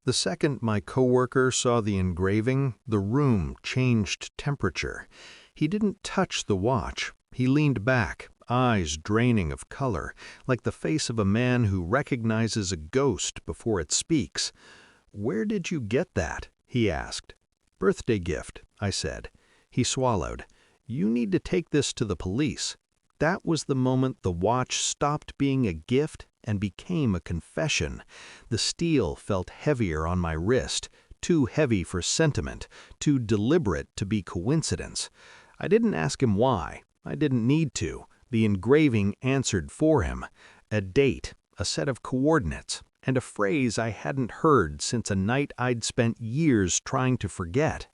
The second my coworker saw the engraving, the room changed temperature. He didn't touch the watch. He leaned back, eyes draining of color, like the face of a man who recognizes a ghost before it speaks. "Where did you get that?" he asked. "Birthday gift," I said. He swallowed. "You need to take this to the police." That was the moment the watch stopped being a gift and became a confession. The steel felt heavier on my wrist, too heavy for sentiment, too deliberate to be coincidence. I didn't ask him why. I didn't need to. The engraving answered for him. A date, a set of coordinates, and a phrase I hadn't heard since a night I'd spent years trying to forget.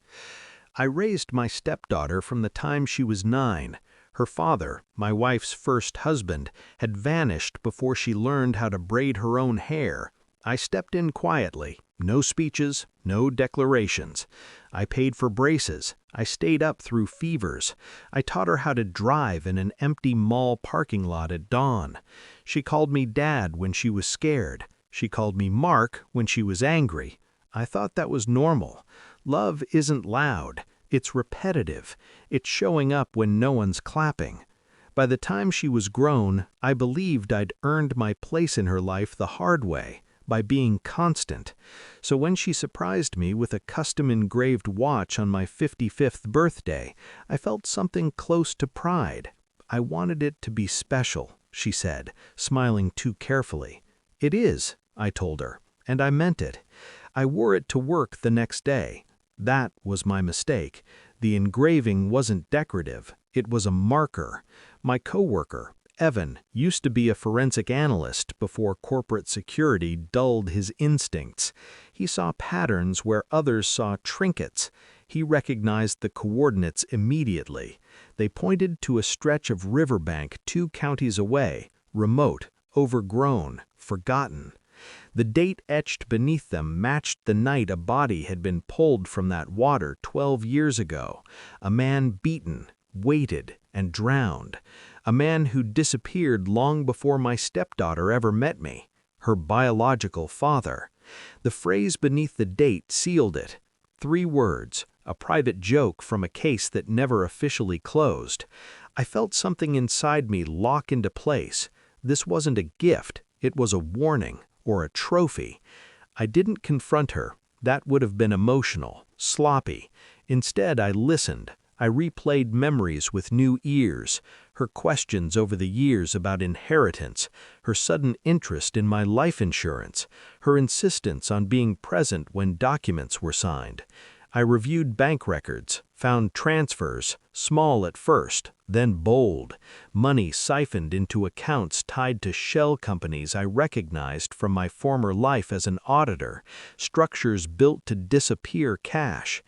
I raised my stepdaughter from the time she was 9. Her father, my wife's first husband, had vanished before she learned how to braid her own hair. I stepped in quietly. No speeches, no declarations. I paid for braces. I stayed up through fevers. I taught her how to drive in an empty mall parking lot at dawn. She called me Dad when she was scared. She called me Mark when she was angry. I thought that was normal. Love isn't loud. It's repetitive. It's showing up when no one's clapping. By the time she was grown, I believed I'd earned my place in her life the hard way, by being constant. So when she surprised me with a custom-engraved watch on my 55th birthday, I felt something close to pride. "I wanted it to be special," she said, smiling too carefully. "It is," I told her, and I meant it. I wore it to work the next day. That was my mistake. The engraving wasn't decorative. It was a marker. My coworker, Evan, used to be a forensic analyst before corporate security dulled his instincts. He saw patterns where others saw trinkets. He recognized the coordinates immediately. They pointed to a stretch of riverbank 2 counties away, remote, overgrown, forgotten. The date etched beneath them matched the night a body had been pulled from that water 12 years ago. A man beaten, weighted, and drowned. A man who disappeared long before my stepdaughter ever met me, her biological father. The phrase beneath the date sealed it. 3 words, a private joke from a case that never officially closed. I felt something inside me lock into place. This wasn't a gift, it was a warning. Or a trophy. I didn't confront her. That would have been emotional, sloppy. Instead, I listened. I replayed memories with new ears. Her questions over the years about inheritance, her sudden interest in my life insurance, her insistence on being present when documents were signed. I reviewed bank records, found transfers, small at first, then bold, money siphoned into accounts tied to shell companies I recognized from my former life as an auditor, structures built to disappear cash.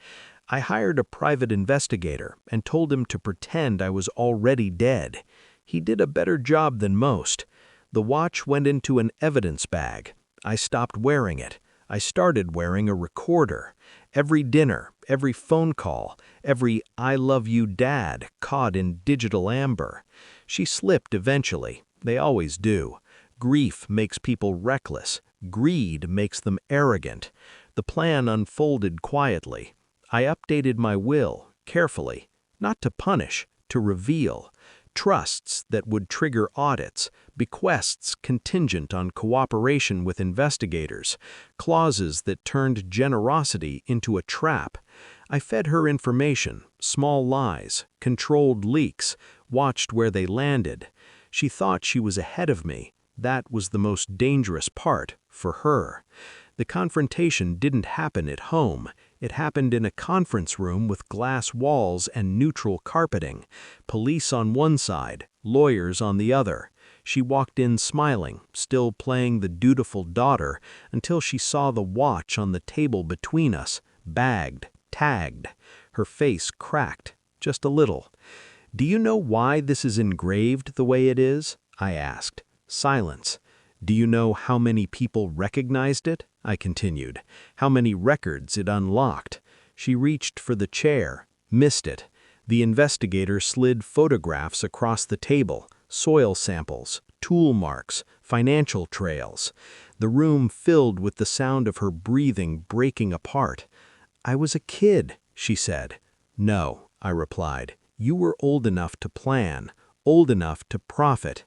I hired a private investigator and told him to pretend I was already dead. He did a better job than most. The watch went into an evidence bag. I stopped wearing it. I started wearing a recorder. Every dinner, every phone call, every "I love you, Dad" caught in digital amber. She slipped eventually. They always do. Grief makes people reckless. Greed makes them arrogant. The plan unfolded quietly. I updated my will, carefully, not to punish, to reveal. Trusts that would trigger audits, bequests contingent on cooperation with investigators, clauses that turned generosity into a trap. I fed her information, small lies, controlled leaks, watched where they landed. She thought she was ahead of me. That was the most dangerous part, for her. The confrontation didn't happen at home. It happened in a conference room with glass walls and neutral carpeting. Police on one side, lawyers on the other. She walked in smiling, still playing the dutiful daughter, until she saw the watch on the table between us, bagged, tagged. Her face cracked, just a little. "Do you know why this is engraved the way it is?" I asked. Silence. "Do you know how many people recognized it?" I continued. "How many records it unlocked?" She reached for the chair, missed it. The investigator slid photographs across the table, soil samples, tool marks, financial trails. The room filled with the sound of her breathing breaking apart. "I was a kid," she said. "No," I replied. "You were old enough to plan, old enough to profit."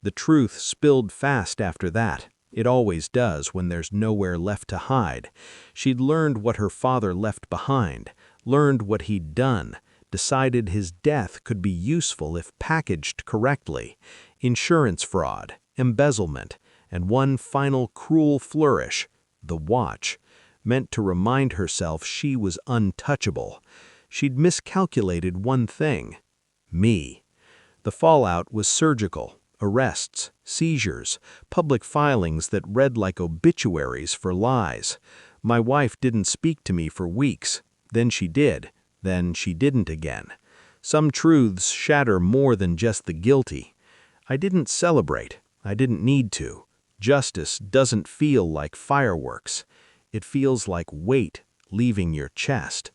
The truth spilled fast after that. It always does when there's nowhere left to hide. She'd learned what her father left behind, learned what he'd done, decided his death could be useful if packaged correctly. Insurance fraud, embezzlement, and one final cruel flourish, the watch, meant to remind herself she was untouchable. She'd miscalculated one thing: me. The fallout was surgical. Arrests, seizures, public filings that read like obituaries for lies. My wife didn't speak to me for weeks. Then she did. Then she didn't again. Some truths shatter more than just the guilty. I didn't celebrate. I didn't need to. Justice doesn't feel like fireworks. It feels like weight leaving your chest.